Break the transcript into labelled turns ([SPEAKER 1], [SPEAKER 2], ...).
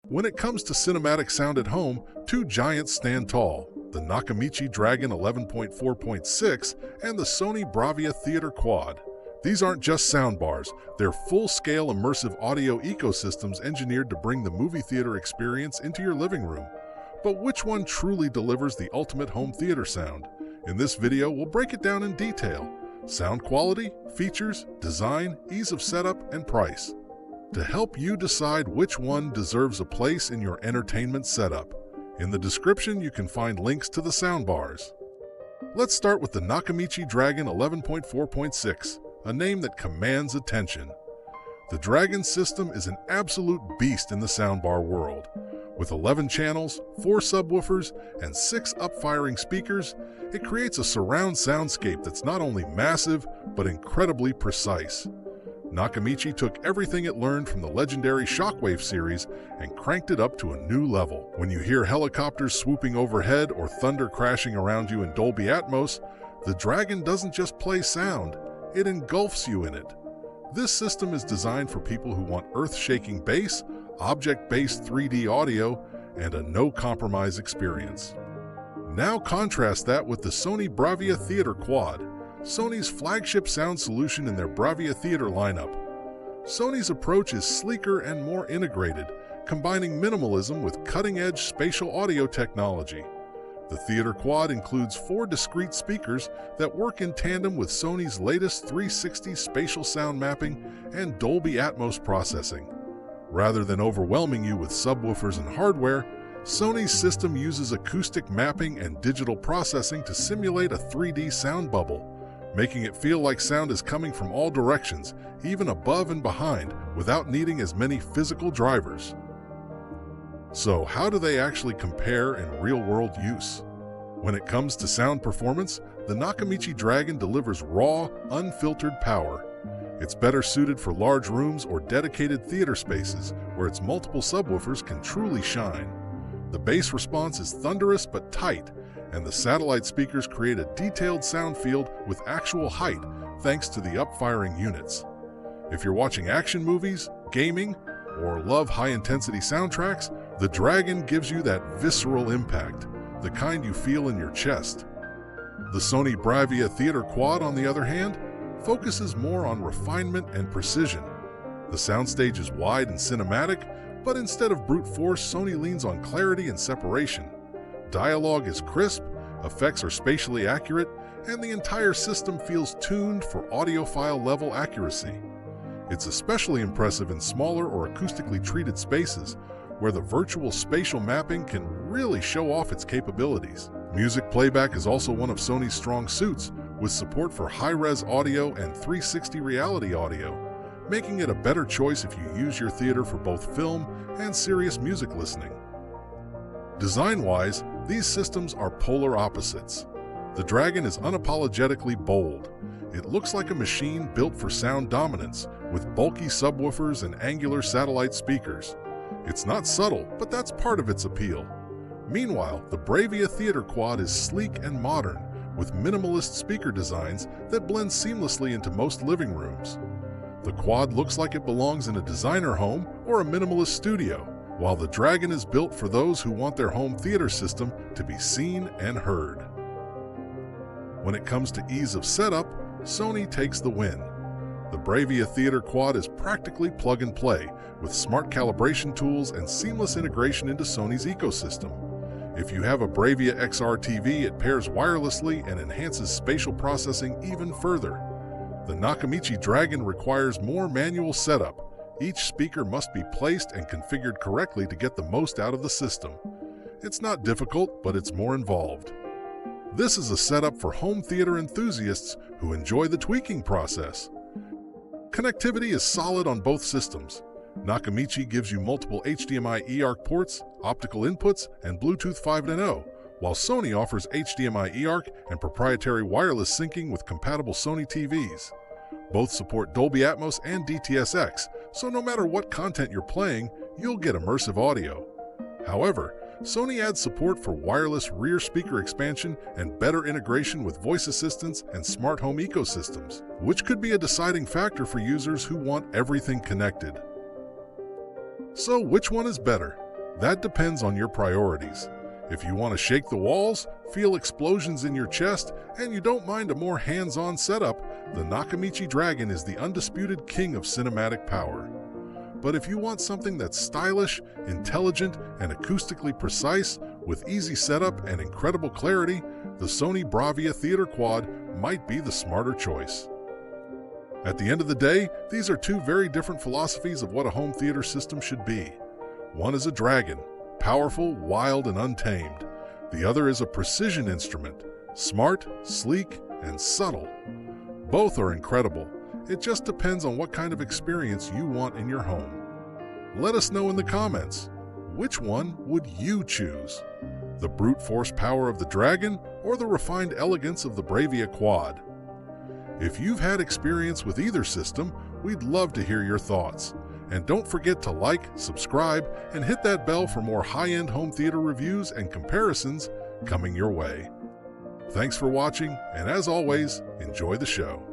[SPEAKER 1] When it comes to cinematic sound at home, two giants stand tall: the Nakamichi Dragon 11.4.6 and the Sony BRAVIA Theater Quad. These aren't just soundbars, they're full-scale immersive audio ecosystems engineered to bring the movie theater experience into your living room. But which one truly delivers the ultimate home theater sound? In this video, we'll break it down in detail: sound quality, features, design, ease of setup, and price, to help you decide which one deserves a place in your entertainment setup. In the description, you can find links to the soundbars. Let's start with the Nakamichi Dragon 11.4.6, a name that commands attention. The Dragon system is an absolute beast in the soundbar world. With 11 channels, 4 subwoofers, and 6 up-firing speakers, it creates a surround soundscape that's not only massive, but incredibly precise. Nakamichi took everything it learned from the legendary Shockwafe series and cranked it up to a new level. When you hear helicopters swooping overhead or thunder crashing around you in Dolby Atmos, the Dragon doesn't just play sound, it engulfs you in it. This system is designed for people who want earth-shaking bass, object-based 3D audio, and a no-compromise experience. Now contrast that with the Sony BRAVIA Theater Quad, Sony's flagship sound solution in their BRAVIA Theater lineup. Sony's approach is sleeker and more integrated, combining minimalism with cutting-edge spatial audio technology. The Theater Quad includes 4 discrete speakers that work in tandem with Sony's latest 360 spatial sound mapping and Dolby Atmos processing. Rather than overwhelming you with subwoofers and hardware, Sony's system uses acoustic mapping and digital processing to simulate a 3D sound bubble, making it feel like sound is coming from all directions, even above and behind, without needing as many physical drivers. So, how do they actually compare in real-world use? When it comes to sound performance, the Nakamichi Dragon delivers raw, unfiltered power. It's better suited for large rooms or dedicated theater spaces where its multiple subwoofers can truly shine. The bass response is thunderous but tight, and the satellite speakers create a detailed sound field with actual height thanks to the up-firing units. If you're watching action movies, gaming, or love high-intensity soundtracks, the Dragon gives you that visceral impact, the kind you feel in your chest. The Sony BRAVIA Theater Quad, on the other hand, focuses more on refinement and precision. The soundstage is wide and cinematic, but instead of brute force, Sony leans on clarity and separation. Dialogue is crisp, effects are spatially accurate, and the entire system feels tuned for audiophile-level accuracy. It's especially impressive in smaller or acoustically treated spaces, where the virtual spatial mapping can really show off its capabilities. Music playback is also one of Sony's strong suits, with support for high-res audio and 360 reality audio, making it a better choice if you use your theater for both film and serious music listening. Design-wise, these systems are polar opposites. The Dragon is unapologetically bold. It looks like a machine built for sound dominance, with bulky subwoofers and angular satellite speakers. It's not subtle, but that's part of its appeal. Meanwhile, the BRAVIA Theater Quad is sleek and modern, with minimalist speaker designs that blend seamlessly into most living rooms. The Quad looks like it belongs in a designer home or a minimalist studio, while the Dragon is built for those who want their home theater system to be seen and heard. When it comes to ease of setup, Sony takes the win. The BRAVIA Theater Quad is practically plug-and-play, with smart calibration tools and seamless integration into Sony's ecosystem. If you have a BRAVIA XR TV, it pairs wirelessly and enhances spatial processing even further. The Nakamichi Dragon requires more manual setup. Each speaker must be placed and configured correctly to get the most out of the system. It's not difficult, but it's more involved. This is a setup for home theater enthusiasts who enjoy the tweaking process. Connectivity is solid on both systems. Nakamichi gives you multiple HDMI eARC ports, optical inputs, and Bluetooth 5.0, while Sony offers HDMI eARC and proprietary wireless syncing with compatible Sony TVs. Both support Dolby Atmos and DTS:X, so no matter what content you're playing, you'll get immersive audio. However, Sony adds support for wireless rear speaker expansion and better integration with voice assistants and smart home ecosystems, which could be a deciding factor for users who want everything connected. So which one is better? That depends on your priorities. If you want to shake the walls, feel explosions in your chest, and you don't mind a more hands-on setup, the Nakamichi Dragon is the undisputed king of cinematic power. But if you want something that's stylish, intelligent, and acoustically precise, with easy setup and incredible clarity, the Sony BRAVIA Theater Quad might be the smarter choice. At the end of the day, these are two very different philosophies of what a home theater system should be. One is a dragon, powerful, wild, and untamed. The other is a precision instrument, smart, sleek, and subtle. Both are incredible. It just depends on what kind of experience you want in your home. Let us know in the comments, which one would you choose? The brute force power of the Dragon or the refined elegance of the BRAVIA Quad? If you've had experience with either system, we'd love to hear your thoughts. And don't forget to like, subscribe, and hit that bell for more high-end home theater reviews and comparisons coming your way. Thanks for watching, and as always, enjoy the show.